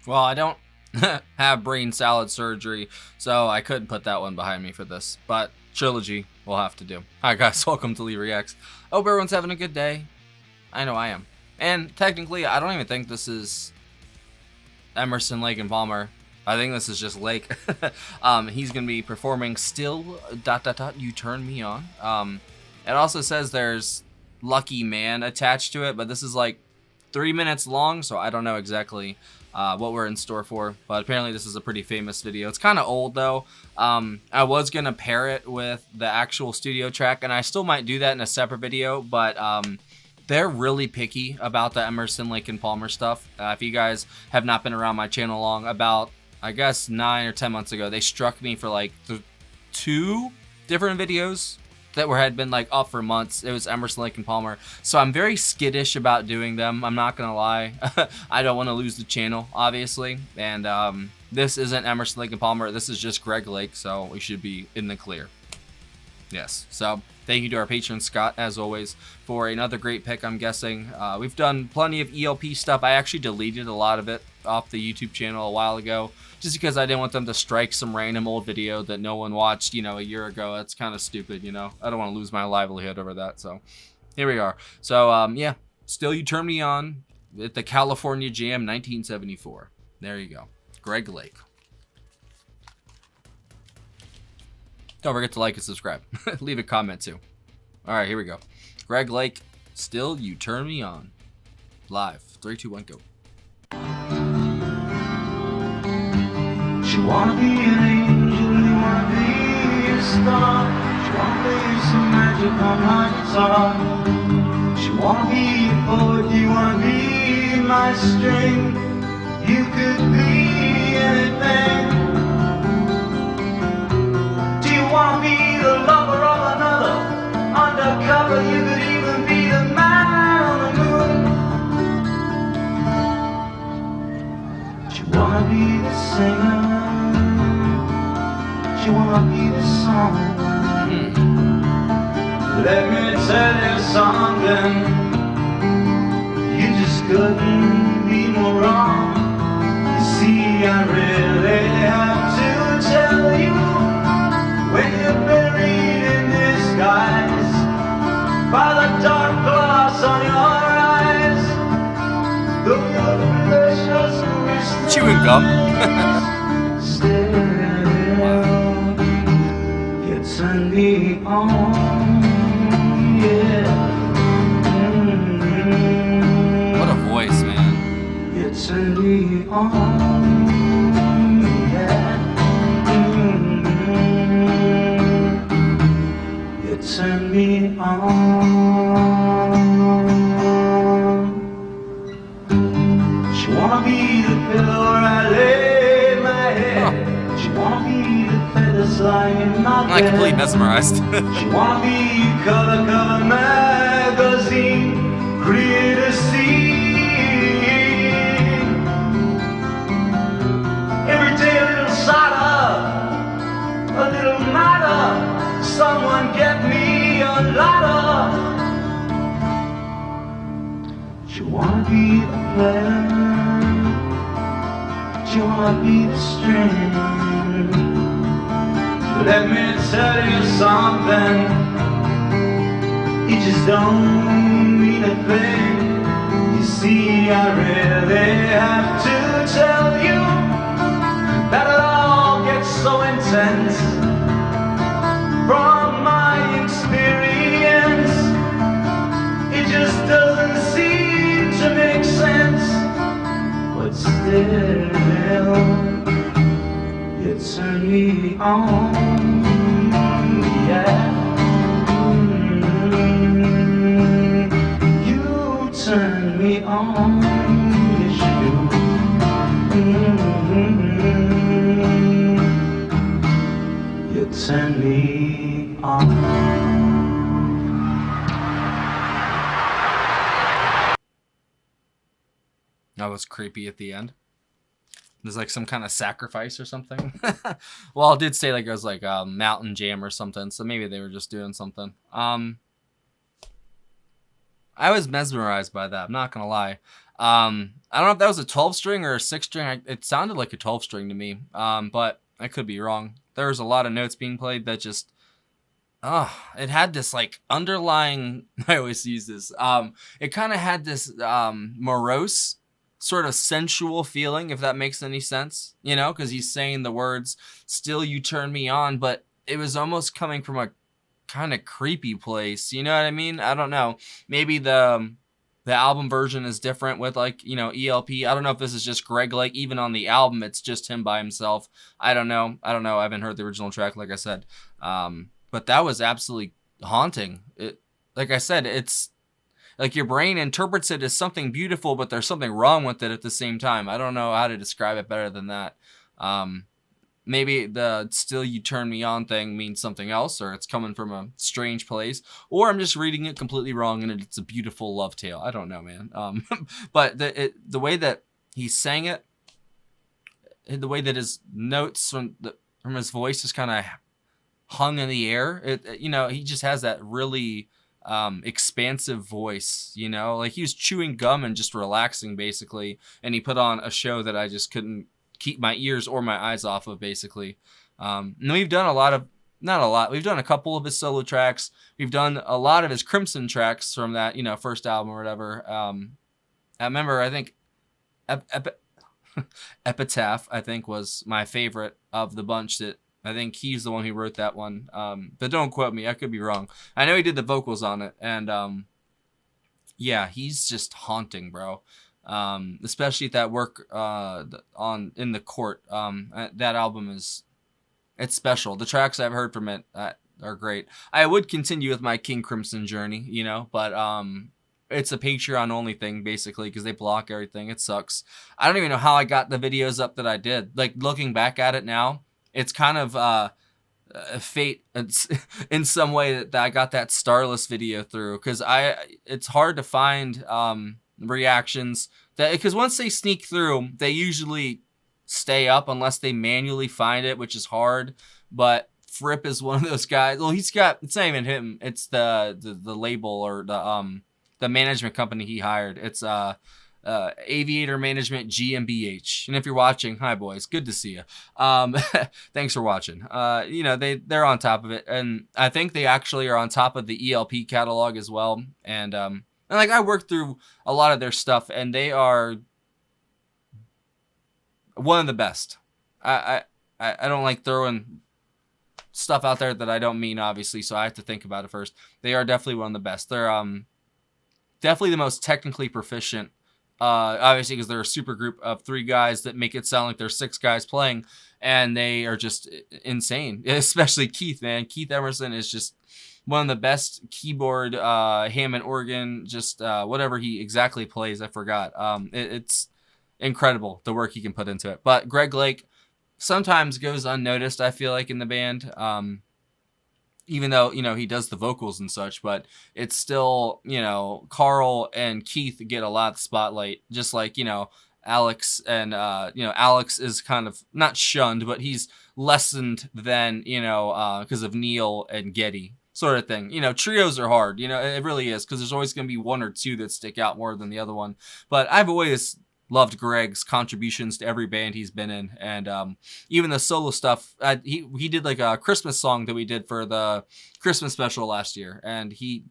Well, I don't have brain salad surgery, so I couldn't put that one behind me for this. But trilogy we'll have to do. Hi guys, welcome to Lee Reacts. Hope everyone's having a good day. I know I am. And technically, I don't even think this is Emerson, Lake, and Palmer. I think this is just Lake. He's gonna be performing Still ... You Turn Me On. It also says there's Lucky Man attached to it, but this is like 3 minutes long, so I don't know exactly what we're in store for. But apparently this is a pretty famous video. It's kind of old though. I was gonna pair it with the actual studio track, and I still might do that in a separate video, but they're really picky about the Emerson, Lake, and Palmer stuff. If you guys have not been around my channel long, about I guess 9 or 10 months ago, they struck me for like 2 different videos that had been like up for months. It was Emerson, Lake, and Palmer. So I'm very skittish about doing them. I'm not gonna lie. I don't want to lose the channel, obviously. And this isn't Emerson, Lake, and Palmer. This is just Greg Lake, so we should be in the clear. Yes. So thank you to our patron Scott, as always, for another great pick. I'm guessing we've done plenty of ELP stuff. I actually deleted a lot of it off the YouTube channel a while ago, just because I didn't want them to strike some random old video that no one watched, you know, a year ago. That's kind of stupid, you know. I don't want to lose my livelihood over that. So here we are. So yeah, Still You Turn Me On at the California Jam 1974. There you go. Greg Lake. Don't forget to like and subscribe. Leave a comment too. All right, here we go. Greg Lake, Still You Turn Me On. Live. 3, 2, 1, go. She wanna be an angel, you wanna be a star. She wanna play some magic on my guitar. She wanna be a poet, you wanna be my string. You could be anything. Do you wanna be the lover of another? Undercover, you could even be the man on the moon. She wanna be the singer. You wanna be the song. Let me tell you something. You just couldn't be more wrong. You see, I really have to tell you, when you're buried in disguise by the dark glass on your eyes, the Chewing gum. Turn me on, yeah. What a voice, man. You turn me on, yeah. You turn me on. She wanna be the pillow where I lay my head. She wanna be the feathers lying in my I'm like completely mesmerized. She wanna be color magazine, create a scene. Every day a little sadder, a little madder. Someone get me a ladder. She wanna be a player. She wanna be the string. Let me tell you something. It just don't mean a thing. You see, I really have to tell you that it all gets so intense. From my experience, it just doesn't seem to make sense. But still, you turn me on, yeah. You turn me on, yes you do. You turn me on. That was creepy at the end. There's like some kind of sacrifice or something. Well, it did say like it was like a mountain jam or something, so maybe they were just doing something. I was mesmerized by that, I'm not gonna lie. I don't know if that was a 12 string or a 6 string. It sounded like a 12 string to me, but I could be wrong. There was a lot of notes being played that just, it had this like underlying, I always use this, it kind of had this morose, sort of sensual feeling, if that makes any sense, you know, because he's saying the words, still you turn me on, but it was almost coming from a kind of creepy place, you know what I mean? I don't know. Maybe the album version is different with, like, you know, ELP. I don't know if this is just Greg Lake. Even on the album, it's just him by himself. I don't know. I haven't heard the original track, like I said. But that was absolutely haunting. Like I said, it's like your brain interprets it as something beautiful, but there's something wrong with it at the same time. I don't know how to describe it better than that. Maybe the still you turn me on thing means something else, or it's coming from a strange place, or I'm just reading it completely wrong and it's a beautiful love tale. I don't know, man. But the way that he sang it, the way that his notes from his voice just kind of hung in the air, you know, he just has that really expansive voice, you know, like he was chewing gum and just relaxing basically, and he put on a show that I just couldn't keep my ears or my eyes off of, basically. And we've done we've done a couple of his solo tracks. We've done a lot of his Crimson tracks from that, you know, first album or whatever. I remember, I think Epitaph, I think, was my favorite of the bunch. That I think he's the one who wrote that one. But don't quote me, I could be wrong. I know he did the vocals on it, and yeah, he's just haunting, bro. Especially at that work in the court. That album it's special. The tracks I've heard from it are great. I would continue with my King Crimson journey, you know, but it's a Patreon only thing basically because they block everything. It sucks. I don't even know how I got the videos up that I did. Like, looking back at it now, it's kind of a fate in some way that I got that Starless video through, because it's hard to find reactions that, because once they sneak through, they usually stay up unless they manually find it, which is hard. But Fripp is one of those guys. Well, it's not even him, it's the label or the management company he hired. It's Aviator Management GmbH. And if you're watching, hi boys, good to see you. Thanks for watching. You know, they're on top of it, and I think they actually are on top of the ELP catalog as well. And like, I worked through a lot of their stuff, and they are one of the best. I don't like throwing stuff out there that I don't mean, obviously, so I have to think about it first. They are definitely one of the best. They're definitely the most technically proficient. Obviously, because they're a super group of 3 guys that make it sound like there's 6 guys playing, and they are just insane. Especially Keith, man. Keith Emerson is just one of the best keyboard, Hammond organ, just whatever he exactly plays, I forgot. It's incredible the work he can put into it. But Greg Lake sometimes goes unnoticed, I feel like, in the band. Even though, you know, he does the vocals and such, but it's still, you know, Carl and Keith get a lot of spotlight, just like, you know, Alex, and you know, Alex is kind of not shunned, but he's lessened than, you know, because of Neil and Geddy, sort of thing. You know, trios are hard, you know, it really is, because there's always going to be 1 or 2 that stick out more than the other one. But I've always loved Greg's contributions to every band he's been in, and even the solo stuff. He did like a Christmas song that we did for the Christmas special last year, and he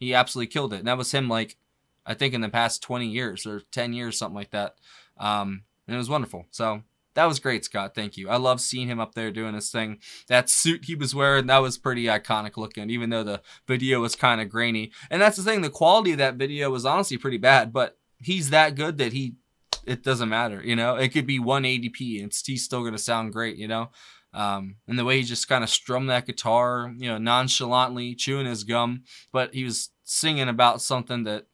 absolutely killed it. And that was him, like, I think in the past 20 years or 10 years, something like that. And it was wonderful. So that was great, Scott. Thank you. I love seeing him up there doing his thing. That suit he was wearing, that was pretty iconic looking, even though the video was kind of grainy. And that's the thing, the quality of that video was honestly pretty bad, but he's that good that it doesn't matter, you know? It could be 180p and he's still going to sound great, you know? And the way he just kind of strummed that guitar, you know, nonchalantly, chewing his gum, but he was singing about something that,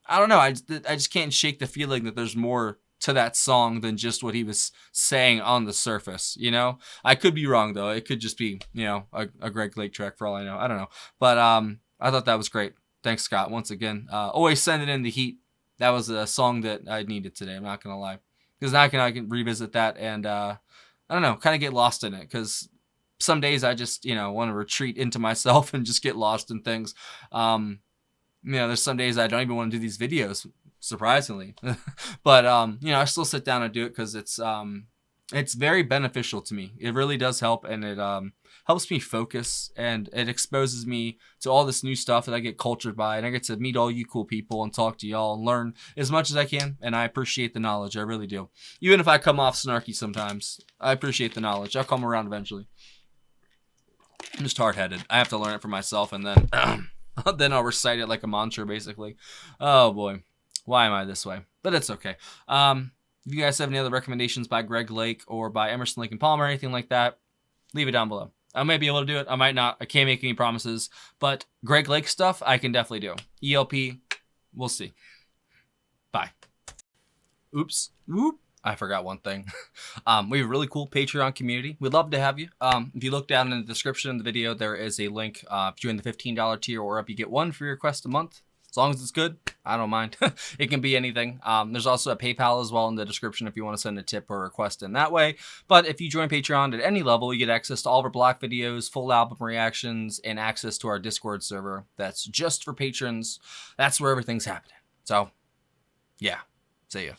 I don't know, I just can't shake the feeling that there's more to that song than just what he was saying on the surface, you know? I could be wrong, though. It could just be, you know, a Greg Lake track for all I know. I don't know. But I thought that was great. Thanks, Scott, once again. Always sending in the heat. That was a song that I needed today, I'm not going to lie. Because now I can revisit that and, I don't know, kind of get lost in it. Because some days I just, you know, want to retreat into myself and just get lost in things. You know, there's some days I don't even want to do these videos. surprisingly. But you know, I still sit down and do it because it's very beneficial to me. It really does help, and it helps me focus, and it exposes me to all this new stuff that I get cultured by, and I get to meet all you cool people and talk to y'all and learn as much as I can, and I appreciate the knowledge. I really do. Even if I come off snarky sometimes, I appreciate the knowledge. I'll come around eventually. I'm just hard-headed. I have to learn it for myself, and then then I'll recite it like a mantra, basically. Oh boy, why am I this way? But it's okay. If you guys have any other recommendations by Greg Lake or by Emerson, Lake and Palmer or anything like that, leave it down below. I might be able to do it. I might not. I can't make any promises. But Greg Lake stuff, I can definitely do. ELP, we'll see. Bye. Oops. Whoop. I forgot one thing. We have a really cool Patreon community. We'd love to have you. If you look down in the description of the video, there is a link. If you're in the $15 tier or up, you get one free request a month. As long as it's good, I don't mind. It can be anything. There's also a PayPal as well in the description if you want to send a tip or request in that way. But if you join Patreon at any level, you get access to all of our block videos, full album reactions, and access to our Discord server. That's just for patrons. That's where everything's happening. So, yeah. See ya.